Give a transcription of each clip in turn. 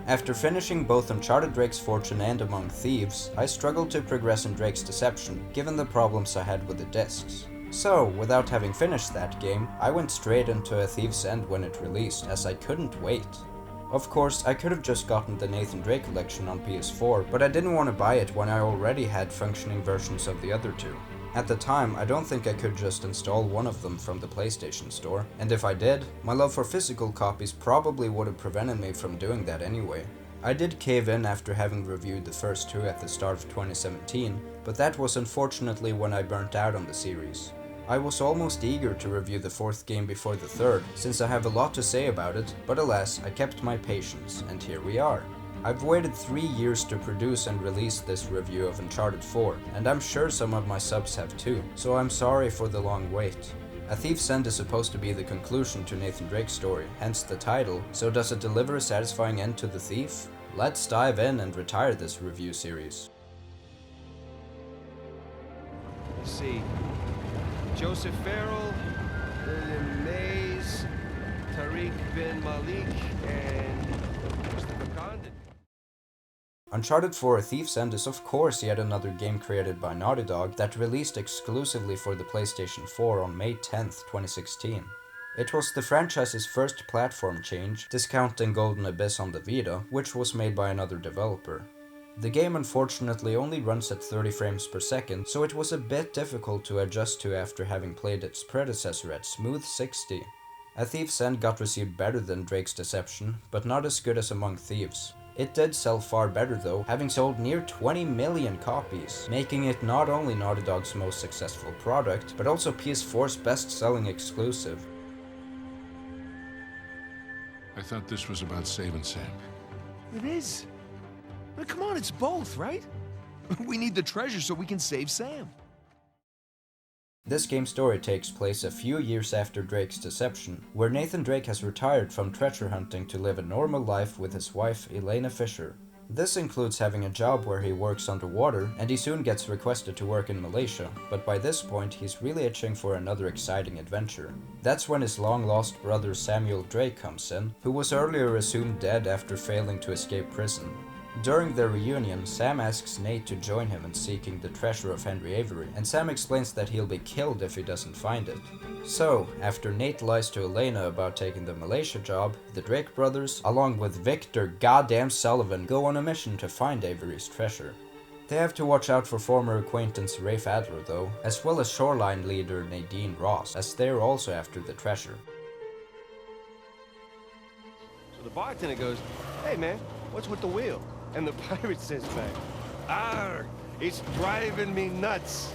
After finishing both Uncharted Drake's Fortune and Among Thieves, I struggled to progress in Drake's Deception, given the problems I had with the discs. So, without having finished that game, I went straight into A Thief's End when it released, as I couldn't wait. Of course, I could have just gotten the Nathan Drake collection on PS4, but I didn't want to buy it when I already had functioning versions of the other two. At the time, I don't think I could just install one of them from the PlayStation Store, and if I did, my love for physical copies probably would have prevented me from doing that anyway. I did cave in after having reviewed the first two at the start of 2017, but that was unfortunately when I burnt out on the series. I was almost eager to review the fourth game before the third, since I have a lot to say about it, but alas, I kept my patience, and here we are. I've waited 3 years to produce and release this review of Uncharted 4, and I'm sure some of my subs have too, so I'm sorry for the long wait. A Thief's End is supposed to be the conclusion to Nathan Drake's story, hence the title, so does it deliver a satisfying end to the thief? Let's dive in and retire this review series. Let's see. Joseph Farrell, William Mays, Tariq bin Malik, and Christopher Condon. Uncharted 4: A Thief's End is of course yet another game created by Naughty Dog that released exclusively for the PlayStation 4 on May 10th, 2016. It was the franchise's first platform change, discounting Golden Abyss on the Vita, which was made by another developer. The game unfortunately only runs at 30 frames per second, so it was a bit difficult to adjust to after having played its predecessor at smooth 60. A Thief's End got received better than Drake's Deception, but not as good as Among Thieves. It did sell far better though, having sold near 20 million copies, making it not only Naughty Dog's most successful product, but also PS4's best-selling exclusive. I thought this was about saving Sam. It is. But come on, it's both, right? We need the treasure so we can save Sam. This game's story takes place a few years after Drake's Deception, where Nathan Drake has retired from treasure hunting to live a normal life with his wife Elena Fisher. This includes having a job where he works underwater, and he soon gets requested to work in Malaysia, but by this point he's really itching for another exciting adventure. That's when his long-lost brother Samuel Drake comes in, who was earlier assumed dead after failing to escape prison. During their reunion, Sam asks Nate to join him in seeking the treasure of Henry Avery, and Sam explains that he'll be killed if he doesn't find it. So, after Nate lies to Elena about taking the Malaysia job, the Drake brothers, along with Victor goddamn Sullivan, go on a mission to find Avery's treasure. They have to watch out for former acquaintance Rafe Adler though, as well as Shoreline leader Nadine Ross, as they're also after the treasure. So the bartender goes, "Hey man, what's with the wheel?" And the pirate says back, "Arr, it's driving me nuts."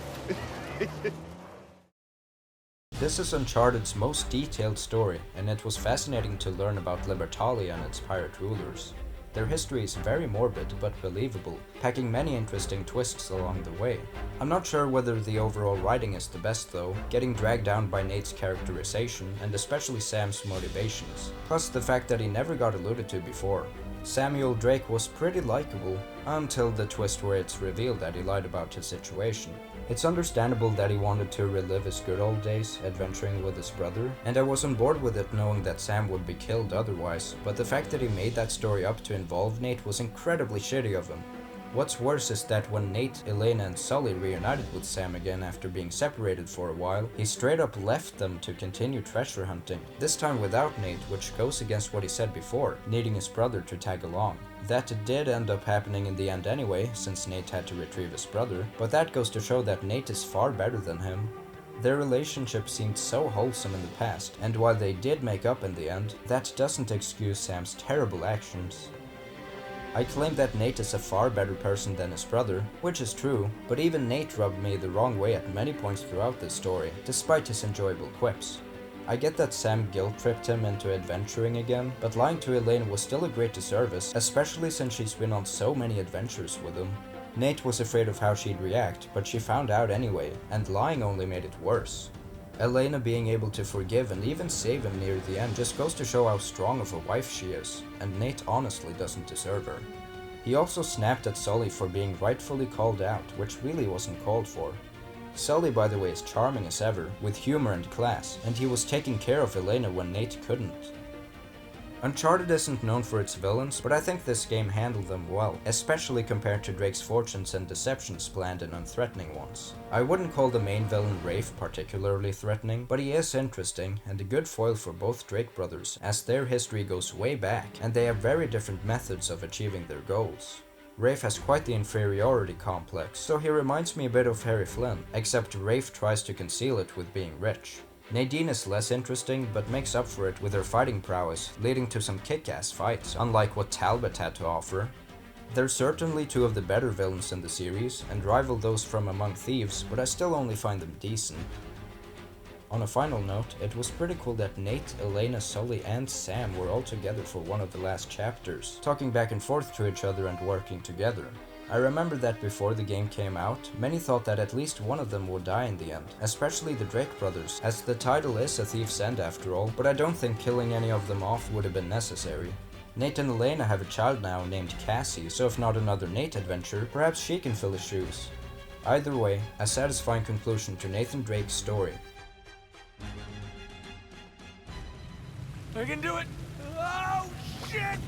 This is Uncharted's most detailed story, and it was fascinating to learn about Libertalia and its pirate rulers. Their history is very morbid but believable, packing many interesting twists along the way. I'm not sure whether the overall writing is the best though, getting dragged down by Nate's characterization and especially Sam's motivations, plus the fact that he never got alluded to before. Samuel Drake was pretty likable, until the twist where it's revealed that he lied about his situation. It's understandable that he wanted to relive his good old days, adventuring with his brother, and I was on board with it knowing that Sam would be killed otherwise, but the fact that he made that story up to involve Nate was incredibly shitty of him. What's worse is that when Nate, Elena and Sully reunited with Sam again after being separated for a while, he straight up left them to continue treasure hunting, this time without Nate, which goes against what he said before, needing his brother to tag along. That did end up happening in the end anyway, since Nate had to retrieve his brother, but that goes to show that Nate is far better than him. Their relationship seemed so wholesome in the past, and while they did make up in the end, that doesn't excuse Sam's terrible actions. I claim that Nate is a far better person than his brother, which is true, but even Nate rubbed me the wrong way at many points throughout this story, despite his enjoyable quips. I get that Sam guilt-tripped him into adventuring again, but lying to Elaine was still a great disservice, especially since she's been on so many adventures with him. Nate was afraid of how she'd react, but she found out anyway, and lying only made it worse. Elena being able to forgive and even save him near the end just goes to show how strong of a wife she is, and Nate honestly doesn't deserve her. He also snapped at Sully for being rightfully called out, which really wasn't called for. Sully, by the way, is charming as ever, with humor and class, and he was taking care of Elena when Nate couldn't. Uncharted isn't known for its villains, but I think this game handled them well, especially compared to Drake's fortunes and deceptions bland and unthreatening ones. I wouldn't call the main villain Rafe particularly threatening, but he is interesting and a good foil for both Drake brothers, as their history goes way back and they have very different methods of achieving their goals. Rafe has quite the inferiority complex, so he reminds me a bit of Harry Flynn, except Rafe tries to conceal it with being rich. Nadine is less interesting, but makes up for it with her fighting prowess, leading to some kick-ass fights, unlike what Talbot had to offer. They're certainly two of the better villains in the series, and rival those from Among Thieves, but I still only find them decent. On a final note, it was pretty cool that Nate, Elena, Sully, and Sam were all together for one of the last chapters, talking back and forth to each other and working together. I remember that before the game came out, many thought that at least one of them would die in the end, especially the Drake brothers, as the title is A Thief's End after all, but I don't think killing any of them off would have been necessary. Nate and Elena have a child now named Cassie, so if not another Nate adventure, perhaps she can fill his shoes. Either way, a satisfying conclusion to Nathan Drake's story. I can do it! Oh, shit!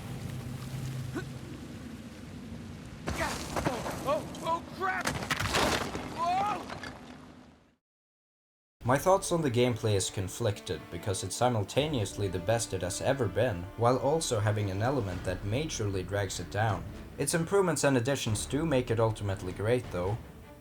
Oh, crap! Whoa! My thoughts on the gameplay is conflicted, because it's simultaneously the best it has ever been, while also having an element that majorly drags it down. Its improvements and additions do make it ultimately great though.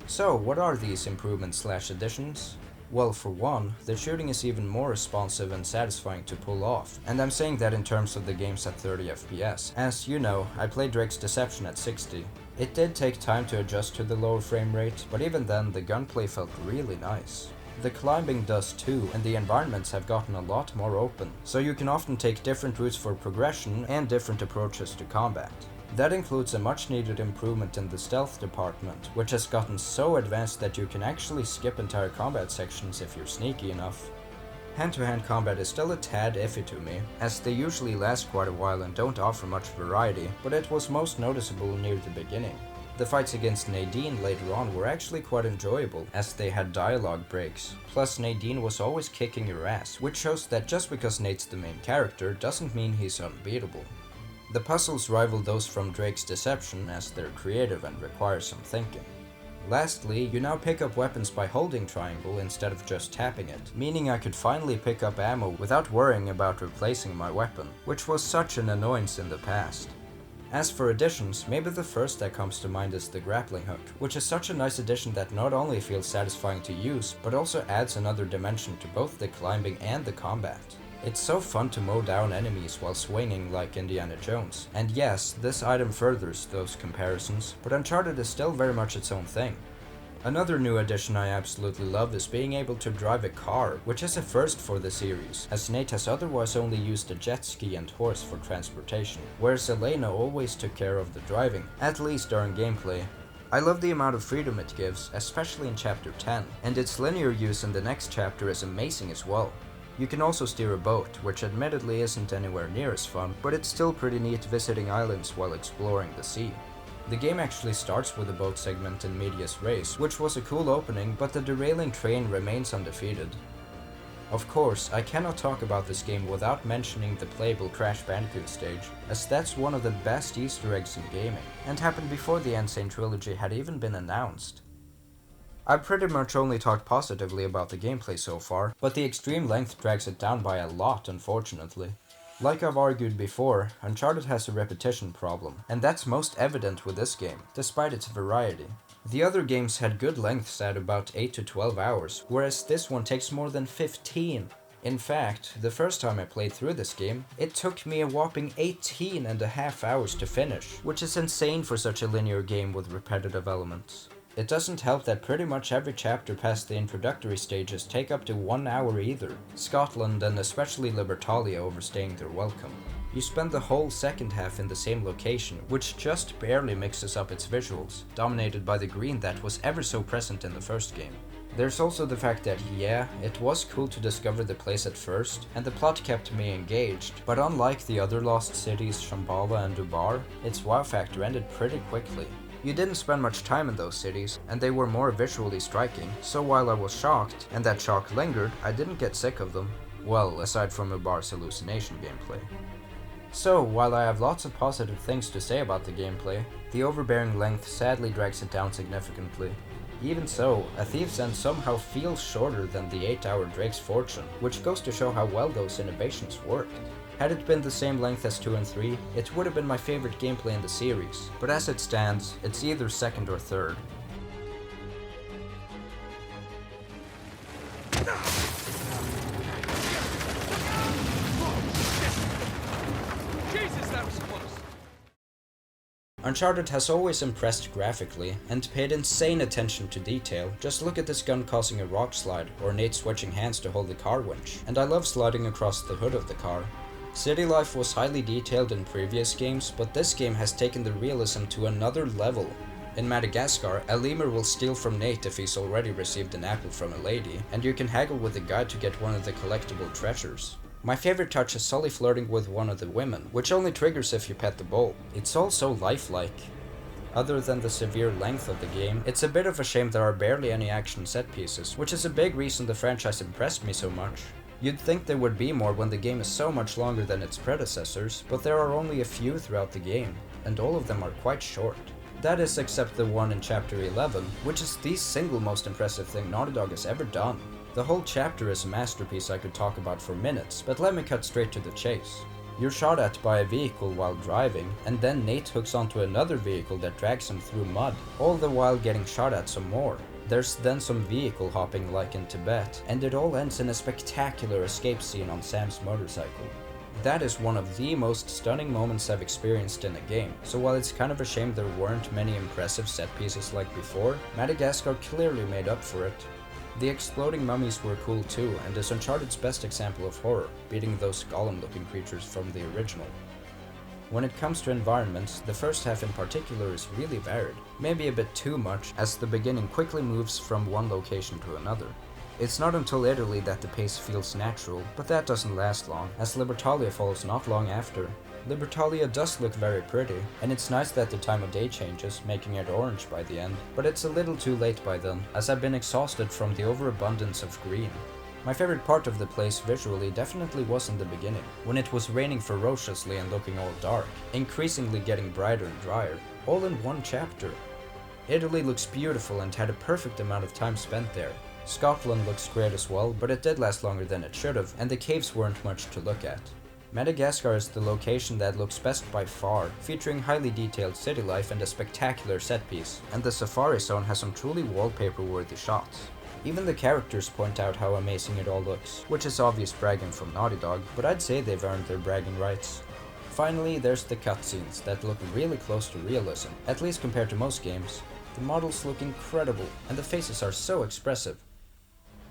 So, what are these improvements/additions? Well, for one, the shooting is even more responsive and satisfying to pull off, and I'm saying that in terms of the games at 30 FPS, as you know, I played Drake's Deception at 60. It did take time to adjust to the lower frame rate, but even then the gunplay felt really nice. The climbing does too, and the environments have gotten a lot more open, so you can often take different routes for progression and different approaches to combat. That includes a much needed improvement in the stealth department, which has gotten so advanced that you can actually skip entire combat sections if you're sneaky enough. Hand-to-hand combat is still a tad iffy to me, as they usually last quite a while and don't offer much variety, but it was most noticeable near the beginning. The fights against Nadine later on were actually quite enjoyable, as they had dialogue breaks, plus Nadine was always kicking your ass, which shows that just because Nate's the main character doesn't mean he's unbeatable. The puzzles rival those from Drake's Deception, as they're creative and require some thinking. Lastly, you now pick up weapons by holding triangle instead of just tapping it, meaning I could finally pick up ammo without worrying about replacing my weapon, which was such an annoyance in the past. As for additions, maybe the first that comes to mind is the grappling hook, which is such a nice addition that not only feels satisfying to use, but also adds another dimension to both the climbing and the combat. It's so fun to mow down enemies while swinging like Indiana Jones, and yes, this item furthers those comparisons, but Uncharted is still very much its own thing. Another new addition I absolutely love is being able to drive a car, which is a first for the series, as Nate has otherwise only used a jet ski and horse for transportation, whereas Elena always took care of the driving, at least during gameplay. I love the amount of freedom it gives, especially in Chapter 10, and its linear use in the next chapter is amazing as well. You can also steer a boat, which admittedly isn't anywhere near as fun, but it's still pretty neat visiting islands while exploring the sea. The game actually starts with a boat segment in Medias Res, which was a cool opening, but the derailing train remains undefeated. Of course, I cannot talk about this game without mentioning the playable Crash Bandicoot stage, as that's one of the best Easter eggs in gaming, and happened before the Insane Trilogy had even been announced. I've pretty much only talked positively about the gameplay so far, but the extreme length drags it down by a lot, unfortunately. Like I've argued before, Uncharted has a repetition problem, and that's most evident with this game, despite its variety. The other games had good lengths at about 8 to 12 hours, whereas this one takes more than 15. In fact, the first time I played through this game, it took me a whopping 18.5 hours to finish, which is insane for such a linear game with repetitive elements. It doesn't help that pretty much every chapter past the introductory stages take up to 1 hour either, Scotland and especially Libertalia overstaying their welcome. You spend the whole second half in the same location, which just barely mixes up its visuals, dominated by the green that was ever so present in the first game. There's also the fact that, yeah, it was cool to discover the place at first, and the plot kept me engaged, but unlike the other lost cities, Shambhala and Dubar, its wow factor ended pretty quickly. You didn't spend much time in those cities, and they were more visually striking, so while I was shocked, and that shock lingered, I didn't get sick of them. Well, aside from Ubar's hallucination gameplay. So, while I have lots of positive things to say about the gameplay, the overbearing length sadly drags it down significantly. Even so, A Thief's End somehow feels shorter than the 8-hour Drake's Fortune, which goes to show how well those innovations worked. Had it been the same length as 2 and 3, it would have been my favorite gameplay in the series, but as it stands, it's either second or third. Uncharted has always impressed graphically, and paid insane attention to detail. Just look at this gun causing a rock slide, or Nate switching hands to hold the car winch, and I love sliding across the hood of the car. City life was highly detailed in previous games, but this game has taken the realism to another level. In Madagascar, a lemur will steal from Nate if he's already received an apple from a lady, and you can haggle with the guy to get one of the collectible treasures. My favorite touch is Sully flirting with one of the women, which only triggers if you pet the bowl. It's all so lifelike. Other than the severe length of the game, it's a bit of a shame there are barely any action set pieces, which is a big reason the franchise impressed me so much. You'd think there would be more when the game is so much longer than its predecessors, but there are only a few throughout the game, and all of them are quite short. That is except the one in Chapter 11, which is the single most impressive thing Naughty Dog has ever done. The whole chapter is a masterpiece I could talk about for minutes, but let me cut straight to the chase. You're shot at by a vehicle while driving, and then Nate hooks onto another vehicle that drags him through mud, all the while getting shot at some more. There's then some vehicle hopping like in Tibet, and it all ends in a spectacular escape scene on Sam's motorcycle. That is one of the most stunning moments I've experienced in a game, so while it's kind of a shame there weren't many impressive set pieces like before, Madagascar clearly made up for it. The exploding mummies were cool too, and is Uncharted's best example of horror, beating those golem-looking creatures from the original. When it comes to environments, the first half in particular is really varied, maybe a bit too much, as the beginning quickly moves from one location to another. It's not until Italy that the pace feels natural, but that doesn't last long, as Libertalia follows not long after. Libertalia does look very pretty, and it's nice that the time of day changes, making it orange by the end, but it's a little too late by then, as I've been exhausted from the overabundance of green. My favorite part of the place visually definitely was in the beginning, when it was raining ferociously and looking all dark, increasingly getting brighter and drier, all in one chapter. Italy looks beautiful and had a perfect amount of time spent there. Scotland looks great as well, but it did last longer than it should have, and the caves weren't much to look at. Madagascar is the location that looks best by far, featuring highly detailed city life and a spectacular set piece, and the Safari Zone has some truly wallpaper-worthy shots. Even the characters point out how amazing it all looks, which is obvious bragging from Naughty Dog, but I'd say they've earned their bragging rights. Finally, there's the cutscenes that look really close to realism, at least compared to most games. The models look incredible, and the faces are so expressive.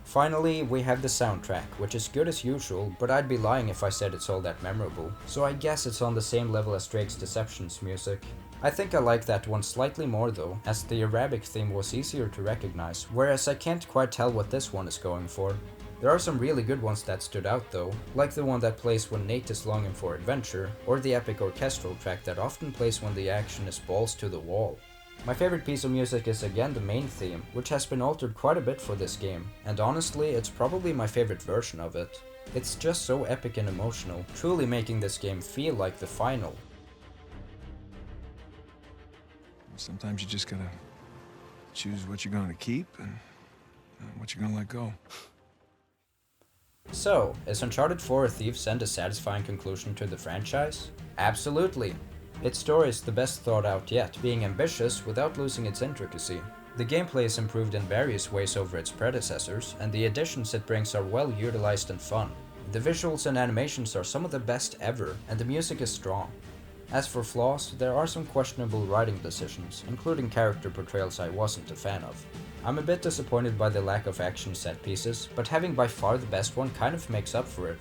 Finally, we have the soundtrack, which is good as usual, but I'd be lying if I said it's all that memorable, so I guess it's on the same level as Drake's Deception's music. I think I like that one slightly more though, as the Arabic theme was easier to recognize, whereas I can't quite tell what this one is going for. There are some really good ones that stood out though, like the one that plays when Nate is longing for adventure, or the epic orchestral track that often plays when the action is balls to the wall. My favorite piece of music is again the main theme, which has been altered quite a bit for this game, and honestly, it's probably my favorite version of it. It's just so epic and emotional, truly making this game feel like the final. Sometimes you just gotta choose what you're gonna keep and what you're gonna let go. So, is Uncharted 4 A Thief's End a satisfying conclusion to the franchise? Absolutely! Its story is the best thought out yet, being ambitious without losing its intricacy. The gameplay is improved in various ways over its predecessors, and the additions it brings are well utilized and fun. The visuals and animations are some of the best ever, and the music is strong. As for flaws, there are some questionable writing decisions, including character portrayals I wasn't a fan of. I'm a bit disappointed by the lack of action set pieces, but having by far the best one kind of makes up for it.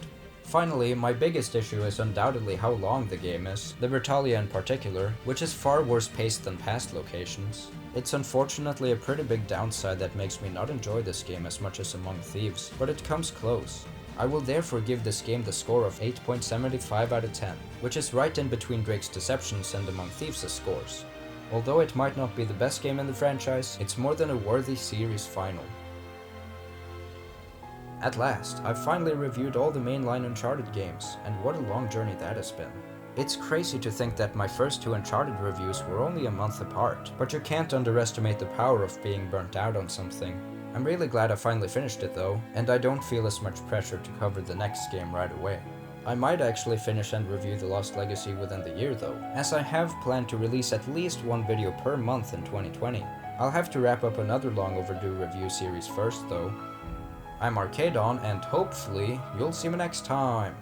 Finally, my biggest issue is undoubtedly how long the game is, Libertalia in particular, which is far worse paced than past locations. It's unfortunately a pretty big downside that makes me not enjoy this game as much as Among Thieves, but it comes close. I will therefore give this game the score of 8.75 out of 10, which is right in between Drake's Deceptions and Among Thieves' scores. Although it might not be the best game in the franchise, it's more than a worthy series final. At last, I've finally reviewed all the mainline Uncharted games, and what a long journey that has been. It's crazy to think that my first 2 Uncharted reviews were only a month apart, but you can't underestimate the power of being burnt out on something. I'm really glad I finally finished it though, and I don't feel as much pressure to cover the next game right away. I might actually finish and review The Lost Legacy within the year though, as I have planned to release at least 1 video per month in 2020. I'll have to wrap up another long overdue review series first though. I'm Arcadon, and hopefully you'll see me next time.